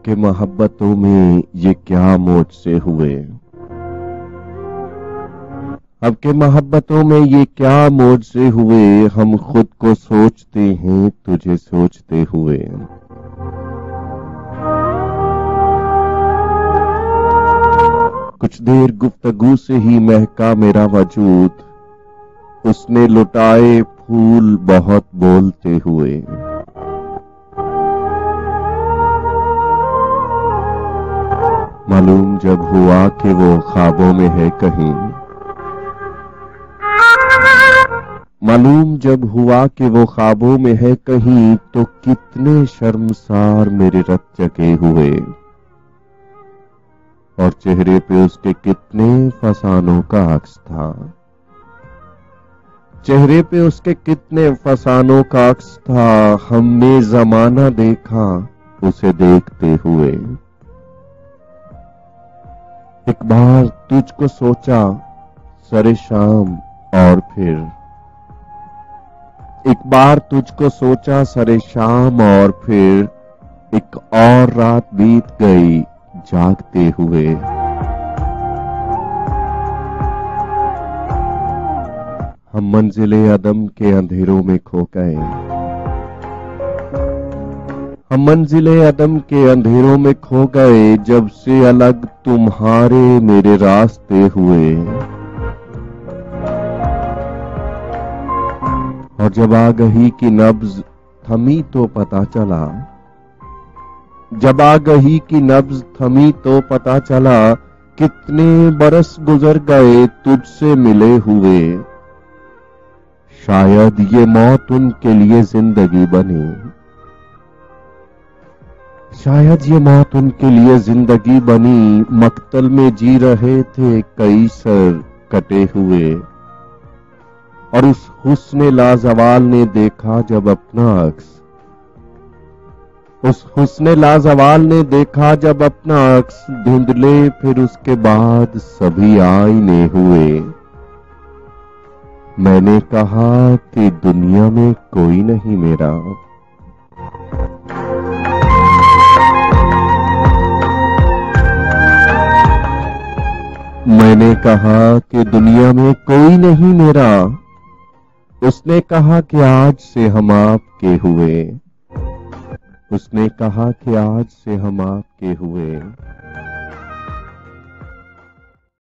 आपके मोहब्बतों में ये क्या मुझसे हुए। आपके मोहब्बतों में ये क्या मुझसे हुए। हम खुद को सोचते हैं तुझे सोचते हुए। कुछ देर गुफ्तगू से ही महका मेरा वजूद। उसने लुटाए फूल बहुत बोलते हुए। मालूम जब हुआ कि वो ख्वाबों में है कहीं। मालूम जब हुआ कि वो ख्वाबों में है कहीं, तो कितने शर्मसार मेरे रत जगे हुए। और चेहरे पे उसके कितने फसानों का अक्स था। चेहरे पे उसके कितने फसानों का अक्स था। हमने जमाना देखा उसे देखते हुए। एक बार तुझको सोचा सरे शाम और फिर। एक बार तुझको सोचा सरे शाम और फिर एक और रात बीत गई जागते हुए। हम मंजिले अदम के अंधेरों में खो गए। हम मंजिले अदम के अंधेरों में खो गए। जब से अलग तुम्हारे मेरे रास्ते हुए। और जब आगही की नब्ज थमी तो पता चला। जब आगही की नब्ज थमी तो पता चला। कितने बरस गुजर गए तुझसे मिले हुए। शायद ये मौत उनके लिए जिंदगी बनी। शायद ये मौत उनके लिए जिंदगी बनी। मक्तल में जी रहे थे कई सर कटे हुए। और उस हुस्ने लाजवाल ने देखा जब अपना अक्स। उस हुस्ने लाजवाल ने देखा जब अपना अक्स। धुंधले फिर उसके बाद सभी आईने हुए। मैंने कहा कि दुनिया में कोई नहीं मेरा। मैंने कहा कि दुनिया में कोई नहीं मेरा। उसने कहा कि आज से हम आपके हुए। उसने कहा कि आज से हम आपके हुए।